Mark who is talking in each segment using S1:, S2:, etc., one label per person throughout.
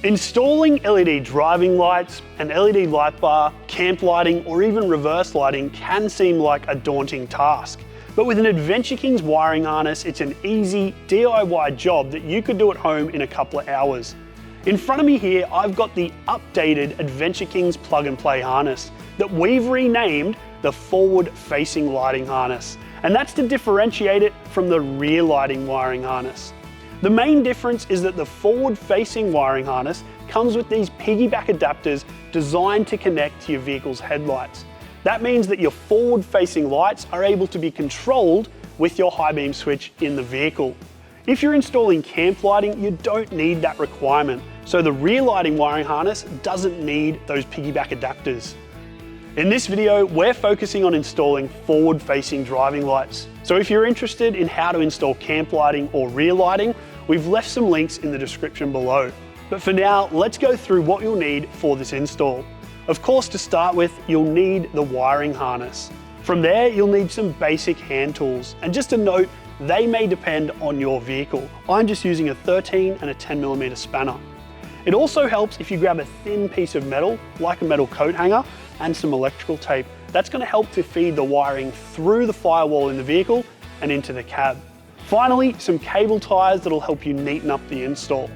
S1: Installing LED driving lights, an LED light bar, camp lighting, or even reverse lighting can seem like a daunting task. But with an Adventure Kings wiring harness, it's an easy DIY job that you could do at home in a couple of hours. In front of me here, I've got the updated Adventure Kings plug and play harness that we've renamed the forward facing lighting harness. And that's to differentiate it from the rear lighting wiring harness. The main difference is that the forward facing wiring harness comes with these piggyback adapters designed to connect to your vehicle's headlights. That means that your forward facing lights are able to be controlled with your high beam switch in the vehicle. If you're installing camp lighting, you don't need that requirement. So the rear lighting wiring harness doesn't need those piggyback adapters. In this video, we're focusing on installing forward-facing driving lights. So if you're interested in how to install camp lighting or rear lighting, we've left some links in the description below. But for now, let's go through what you'll need for this install. Of course, to start with, you'll need the wiring harness. From there, you'll need some basic hand tools. And just a note, they may depend on your vehicle. I'm just using a 13 and a 10mm spanner. It also helps if you grab a thin piece of metal, like a metal coat hanger, and some electrical tape. That's going to help to feed the wiring through the firewall in the vehicle and into the cab. Finally, some cable ties that'll help you neaten up the install.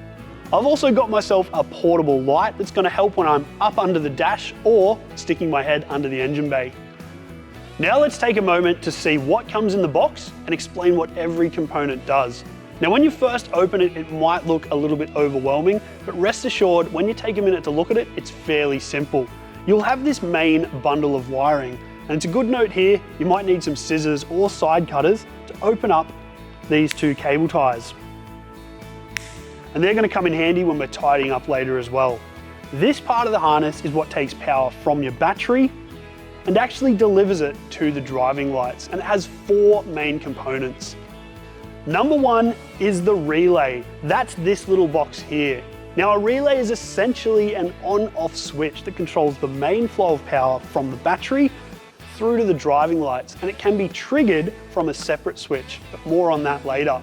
S1: I've also got myself a portable light that's going to help when I'm up under the dash or sticking my head under the engine bay. Now let's take a moment to see what comes in the box and explain what every component does. Now when you first open it, it might look a little bit overwhelming, but rest assured, when you take a minute to look at it, it's fairly simple. You'll have this main bundle of wiring, and it's a good note here, you might need some scissors or side cutters to open up these two cable ties. And they're going to come in handy when we're tidying up later as well. This part of the harness is what takes power from your battery and actually delivers it to the driving lights, and it has four main components. Number one is the relay. That's this little box here. Now a relay is essentially an on-off switch that controls the main flow of power from the battery through to the driving lights, and it can be triggered from a separate switch, but more on that later.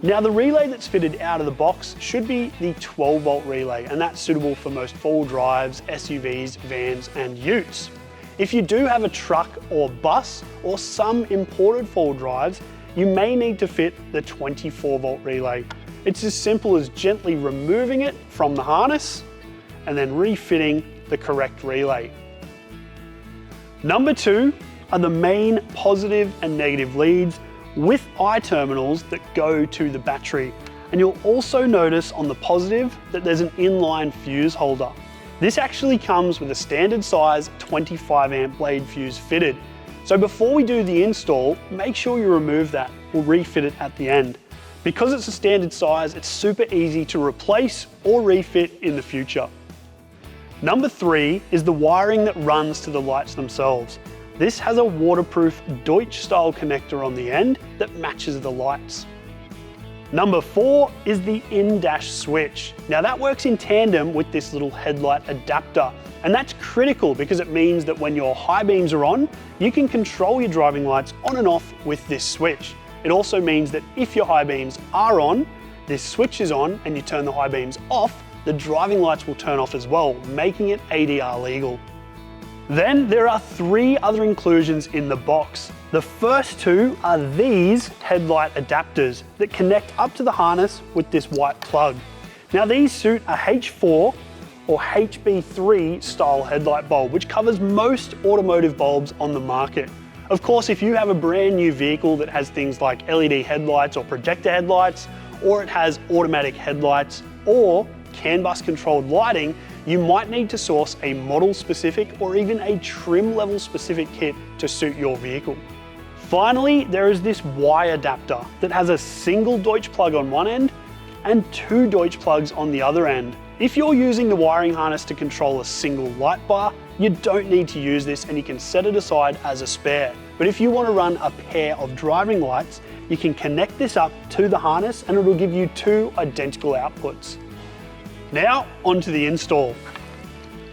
S1: Now the relay that's fitted out of the box should be the 12-volt relay, and that's suitable for most four-wheel drives, SUVs, vans and utes. If you do have a truck or bus or some imported four-wheel drives, you may need to fit the 24-volt relay. It's as simple as gently removing it from the harness and then refitting the correct relay. Number two are the main positive and negative leads with eye terminals that go to the battery. And you'll also notice on the positive that there's an inline fuse holder. This actually comes with a standard size 25 amp blade fuse fitted. So before we do the install, make sure you remove that. We'll refit it at the end. Because it's a standard size, it's super easy to replace or refit in the future. Number three is the wiring that runs to the lights themselves. This has a waterproof Deutsch style connector on the end that matches the lights. Number four is the in-dash switch. Now that works in tandem with this little headlight adapter. And that's critical because it means that when your high beams are on, you can control your driving lights on and off with this switch. It also means that if your high beams are on, this switch is on, and you turn the high beams off, the driving lights will turn off as well, making it ADR legal. Then there are three other inclusions in the box. The first two are these headlight adapters that connect up to the harness with this white plug. Now these suit a H4 or HB3 style headlight bulb, which covers most automotive bulbs on the market. Of course, if you have a brand new vehicle that has things like LED headlights or projector headlights, or it has automatic headlights or CAN bus controlled lighting, you might need to source a model specific or even a trim level specific kit to suit your vehicle. Finally, there is this Y adapter that has a single Deutsch plug on one end and two Deutsch plugs on the other end. If you're using the wiring harness to control a single light bar, you don't need to use this and you can set it aside as a spare. But if you want to run a pair of driving lights, you can connect this up to the harness and it will give you two identical outputs. Now, onto the install.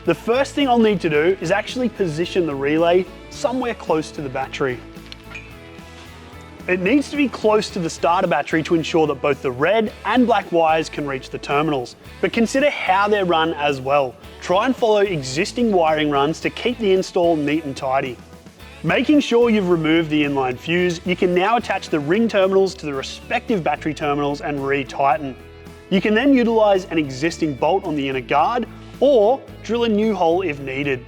S1: The first thing I'll need to do is actually position the relay somewhere close to the battery. It needs to be close to the starter battery to ensure that both the red and black wires can reach the terminals. But consider how they're run as well. Try and follow existing wiring runs to keep the install neat and tidy. Making sure you've removed the inline fuse, you can now attach the ring terminals to the respective battery terminals and re-tighten. You can then utilize an existing bolt on the inner guard or drill a new hole if needed.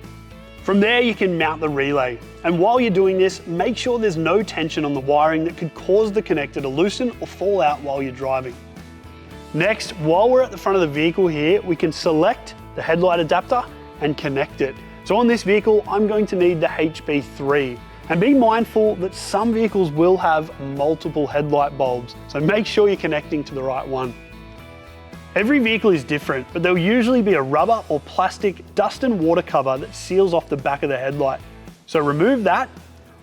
S1: From there, you can mount the relay. And while you're doing this, make sure there's no tension on the wiring that could cause the connector to loosen or fall out while you're driving. Next, while we're at the front of the vehicle here, we can select the headlight adapter and connect it. So on this vehicle, I'm going to need the HB3. And be mindful that some vehicles will have multiple headlight bulbs, so make sure you're connecting to the right one. Every vehicle is different, but there'll usually be a rubber or plastic dust and water cover that seals off the back of the headlight. So remove that,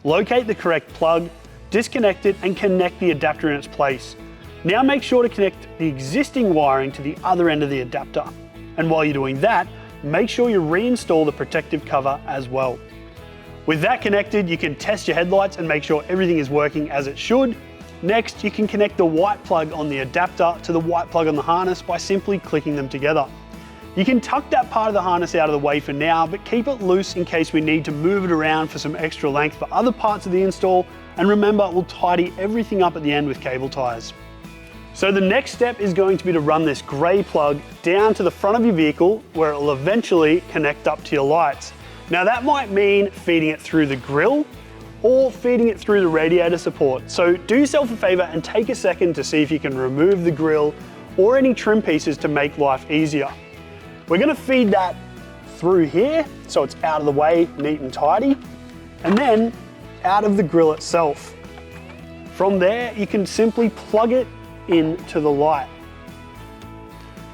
S1: locate the correct plug, disconnect it and connect the adapter in its place. Now make sure to connect the existing wiring to the other end of the adapter. And while you're doing that, make sure you reinstall the protective cover as well. With that connected, you can test your headlights and make sure everything is working as it should. Next, you can connect the white plug on the adapter to the white plug on the harness by simply clicking them together. You can tuck that part of the harness out of the way for now, but keep it loose in case we need to move it around for some extra length for other parts of the install. And remember, we'll tidy everything up at the end with cable ties. So the next step is going to be to run this grey plug down to the front of your vehicle where it will eventually connect up to your lights. Now that might mean feeding it through the grille or feeding it through the radiator support. So do yourself a favor and take a second to see if you can remove the grille or any trim pieces to make life easier. We're gonna feed that through here so it's out of the way, neat and tidy, and then out of the grille itself. From there, you can simply plug it into the light.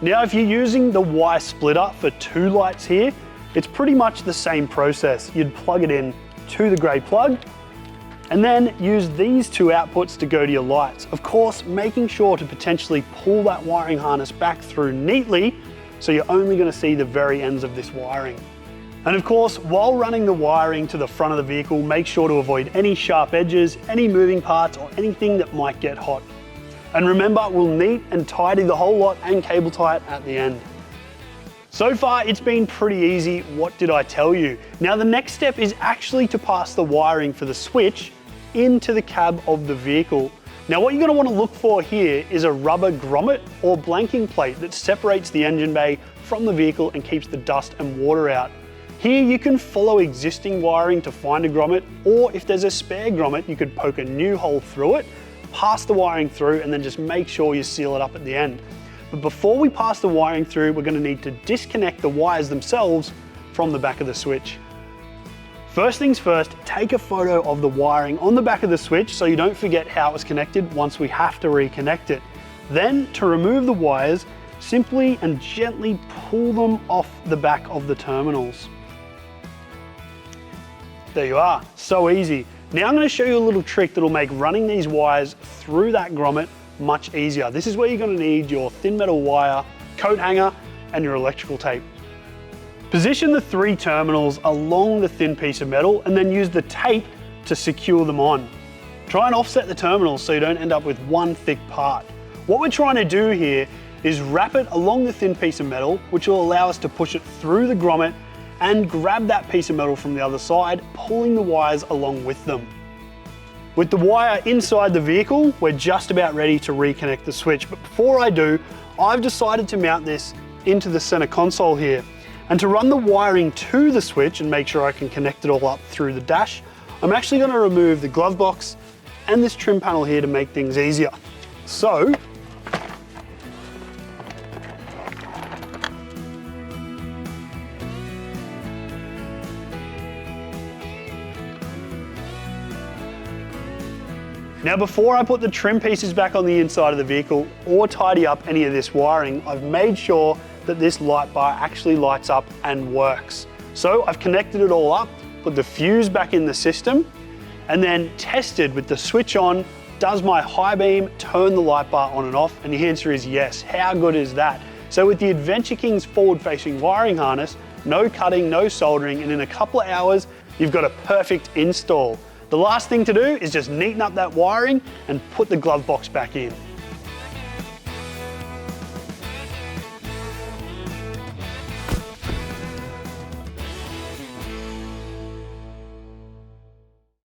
S1: Now, if you're using the Y splitter for 2 lights here, it's pretty much the same process. You'd plug it in to the grey plug, and then use these 2 outputs to go to your lights. Of course, making sure to potentially pull that wiring harness back through neatly, so you're only gonna see the very ends of this wiring. And of course, while running the wiring to the front of the vehicle, make sure to avoid any sharp edges, any moving parts, or anything that might get hot. And remember, we'll neat and tidy the whole lot and cable tie it at the end. So far, it's been pretty easy. What did I tell you? Now, the next step is actually to pass the wiring for the switch into the cab of the vehicle. Now, what you're gonna wanna look for here is a rubber grommet or blanking plate that separates the engine bay from the vehicle and keeps the dust and water out. Here, you can follow existing wiring to find a grommet, or if there's a spare grommet, you could poke a new hole through it, pass the wiring through, and then just make sure you seal it up at the end. But before we pass the wiring through, we're gonna need to disconnect the wires themselves from the back of the switch. First things first, take a photo of the wiring on the back of the switch so you don't forget how it was connected once we have to reconnect it. Then, to remove the wires, simply and gently pull them off the back of the terminals. There you are, so easy. Now I'm gonna show you a little trick that'll make running these wires through that grommet much easier. This is where you're gonna need your thin metal wire, coat hanger, and your electrical tape. Position the 3 terminals along the thin piece of metal and then use the tape to secure them on. Try and offset the terminals so you don't end up with one thick part. What we're trying to do here is wrap it along the thin piece of metal, which will allow us to push it through the grommet and grab that piece of metal from the other side, pulling the wires along with them. With the wire inside the vehicle, we're just about ready to reconnect the switch. But before I do, I've decided to mount this into the center console here. And to run the wiring to the switch and make sure I can connect it all up through the dash, I'm actually gonna remove the glove box and this trim panel here to make things easier. So, now before I put the trim pieces back on the inside of the vehicle or tidy up any of this wiring, I've made sure that this light bar actually lights up and works. So I've connected it all up, put the fuse back in the system, and then tested with the switch on, does my high beam turn the light bar on and off? And the answer is yes. How good is that? So with the Adventure King's forward-facing wiring harness, no cutting, no soldering, and in a couple of hours, you've got a perfect install. The last thing to do is just neaten up that wiring and put the glove box back in.